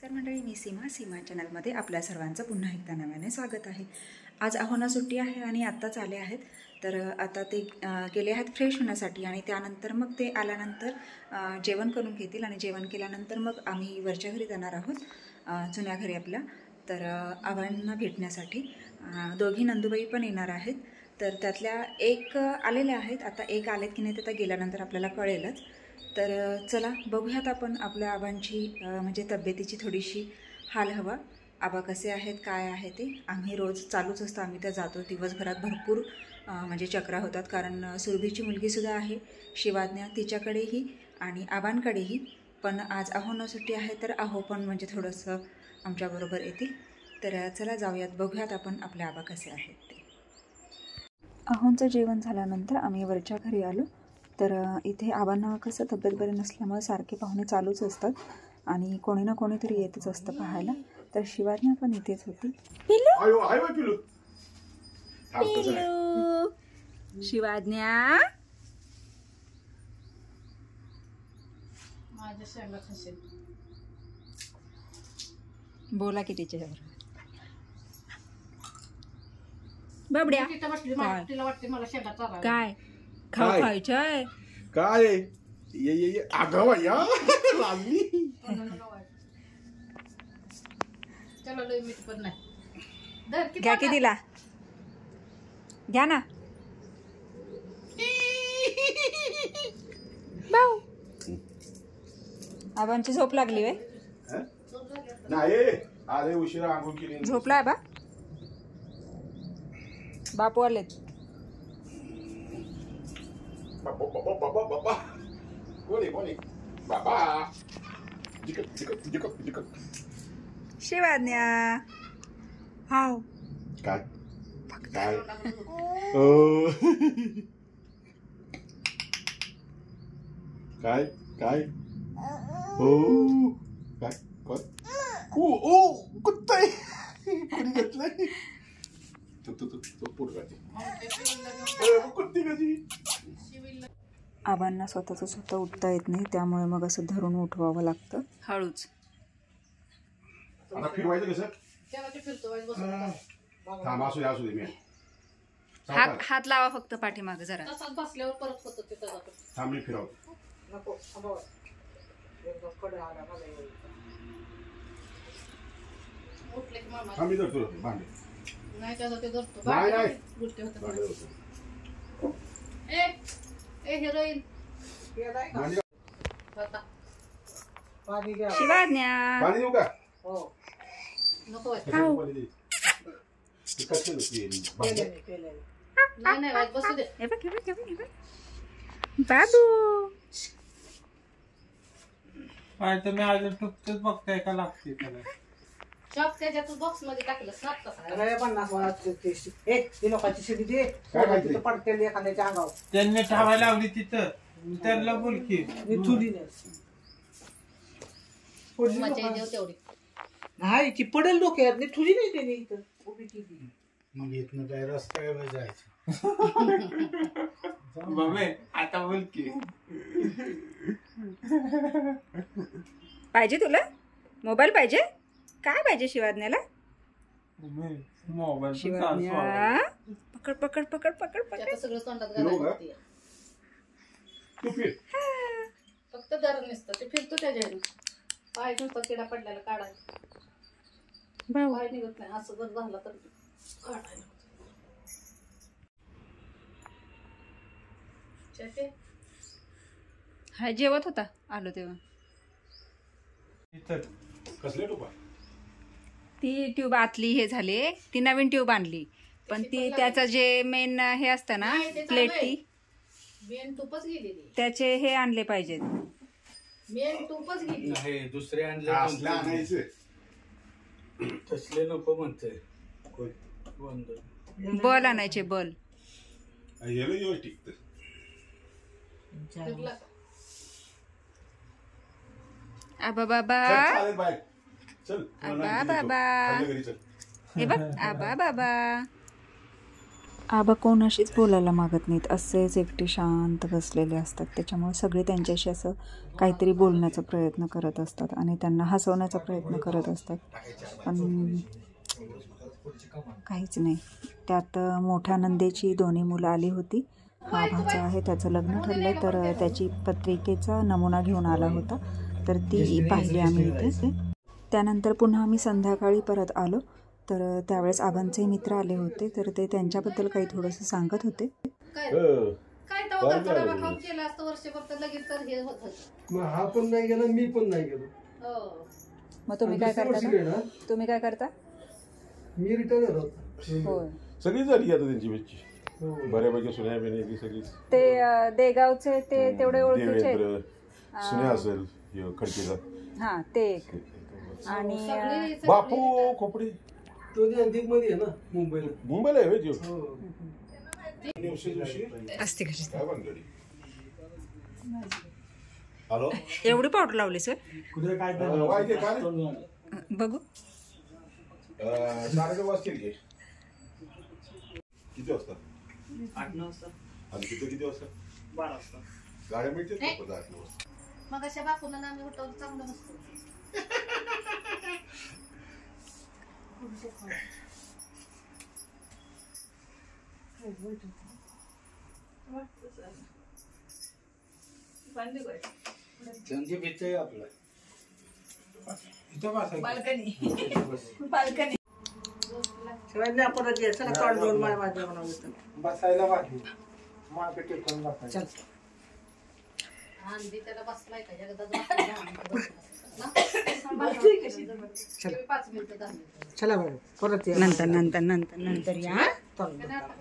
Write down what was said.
नमस्कार मंडळी, मी सीमा चॅनलमध्ये आपल्या सर्वांचं पुन्हा एकदा नव्याने स्वागत आहे। आज आहोना सुट्टी आहे आणि आत्ताच आले आहेत, तर आता ते गेले आहेत फ्रेश होण्यासाठी आणि त्यानंतर मग ते आल्यानंतर जेवण करून घेतील आणि जेवण केल्यानंतर मग आम्ही वरच्या घरी जाणार आहोत, जुन्या घरी आपल्या। तर आव्हांना भेटण्यासाठी दोघी नंदुबाई पण येणार आहेत, तर त्यातल्या एक आलेल्या आहेत, आता एक आलेत की नाही ते आता गेल्यानंतर आपल्याला कळेलच। तर चला बघूयात आपण आपल्या आबांची म्हणजे तब्येतीची थोडीशी हालहवा, आबा कसे आहेत काय आहे ते। आम्ही रोज चालूच असतं, आम्ही त्या जातो दिवसभरात भरपूर म्हणजे चक्रा होतात, कारण सुरभीची मुलगीसुद्धा आहे शिवाज्ञा, तिच्याकडेही आणि आबांकडेही। पण आज आहोना सुट्टी आहे तर आहो पण म्हणजे थोडंसं आमच्याबरोबर येतील। तर चला जाऊयात, बघूयात आपण आपल्या आबा कसे आहेत ते। आहोंचं जेवण झाल्यानंतर आम्ही वरच्या घरी आलो, तर इथे आबांना कसं तब्येत बरी नसल्यामुळे सारखे पाहुणे चालूच असतात आणि कोणी ना कोणीतरी येतच असतं पाहायला। तर शिवाज्ञा पण इथेच होती। पिलू शिवाज्ञा माझ्या शेंगा खाशील, बोला की तिच्यावर बाबड्या तिला वाटते मला शेंगा चारायला। काय खाऊ खायचंय काय ये अगं भैया लागली। चला लय मीठ पण नाही, घ्या की दिला, घ्या ना भाऊ। आबांची झोप लागली वे? नाही अरे उशिरा आंघोळ केली, झोपलाय बा? बापू आलेत। बाबा कोणी बाबा जिकत शिवाज्ञा हाव काय काय काय काय हो काय ओ कुत्ता कोणी घेतलंय तो पोरगाची कुत्ती कशी। आबांना स्वतः उठता येत नाही, त्यामुळे मग असं धरून उठवावं लागतं हळूच। आता फिरवायचं कसं? त्याला ते फिरतो थांब असू दे मी हात लावा फक्त पाठीमागे जरा, तसाच बसल्यावर परत होतं ते त्याचा थांब मी फिरवतो। नको उठले की मामा थांब मी धरतो भांडे, नाही त्याचा ते धरतो नाही गोष्टी भांडे होतात। धरतो। ए हिरोईन शिवाज्ञा पाणी देऊ का? नको नाही बसू दे बाबू। काय तुम्ही अजून टुकतच बघताय का लागते त्याला? चॉप त्याच्यातच बॉक्स मध्ये टाकलं सात लोकांची शिडी दे पडते एखाद्याच्या अंगावर त्यांनी ठेवायला लावली तिथं, त्यांना बोलकी तेवढी नाही ती पडेल डोक्यात, ठुली नाही त्याने इथं उभी केली। मग इथनं काय रस्ता जायचं बाबे आता बोलकी पाहिजे तुला मोबाईल? पाहिजे काय पाहिजे शिवाज्ञाला? मोबाईल शिवाज्ञा पकड पकड पकड पकड पकड, सगळं तोंडात घालायचं, फक्त गरम नसतं ते फिरतो त्याच्या पाय नुसतं किडा पडलेला काढायला, पाय निघत नाही, असं जर झालं तर काढायला। हा जेवत होता आलो तेव्हा। कसले टोपा? ती ट्यूब आतली हे झाले, ती नवीन ट्यूब आणली, पण ती त्याचं जे मेन हे असतं ना प्लेट, ती मेन तूपच गेलेली, त्याचे हे आणले पाहिजेत, मेन तूपच गेली नाही दुसरे आणले आणायचे तसले नको म्हणते, बल आणायचे, बल टिकत। आबा बाबा चल आबा बाबा, हे बघ आबा बाबा आबा कोणाशीच बोलायला मागत नाहीत, असेच एकटे शांत बसलेले असतात. त्याच्यामुळे सगळे त्यांच्याशी असं काहीतरी बोलण्याचा प्रयत्न करत असतात आणि त्यांना हसवण्याचा प्रयत्न करत असतात, पण काहीच नाही. त्यात मोठ्या नंदेची दोन्ही मुलं आली होती. हा भाचा आहे, त्याचं लग्न ठरलं आहे, तर त्याची पत्रिकेचा नमुना घेऊन आला होता, तर ती पाहिली आम्ही इथे. त्यानंतर पुन्हा आम्ही संध्याकाळी परत आलो, तर त्यावेळेस आबांचे मित्र आले होते, तर ते त्यांच्याबद्दल काही थोडंसं सांगत होते. काय तेव्हा घरचा डबा खाऊन केला असतं वर्षभर तर लगेच तर हे होत होतं. मग हा पण नाही गेला, मी पण नाही गेलो. हो. मग तुम्ही काय करता? तुम्ही काय करता? मी रिटर्न झालो. होय. सगळी झाली आता त्यांची बच्ची बऱ्यापैकी. सुन्या बेने सगळी ते देगावचे ते तेवढे ओळखीचे आहेत. देवेंद्र सुन्या असेल खडकीचा. हां ते एक. आणि सगळे बापू खोपडे तो अंतिक मध्ये आहे ना, मुंबईला आहे जो. असते कशी हॅलो, एवढी पावडर लावली सर? बघू. 9:30 वाजतील की किती वाजता? 8-9 वाजता. आणि तिथं किती वाजता? 12 वाजता. गाड्या मिळतील का 8 वाजता? मग अशा बापूंना आम्ही उठवलं चांगलं नसतं. त्यांची पिच्चा आहे आपला. इथं बसायचं. बाल्कनी शिवाजी आपण चला तोंड दोन माळ माझ्या म्हणावं. बसायला पाहिजे. मागे टेकून बसायचं. आंधी त्याला बसलाय का एकदा बसला चला 5 मिनिटं 10 मिनिटं. चला बरं परत नंतर नंतर नंतर नंतर या. तोंड. त्याला आता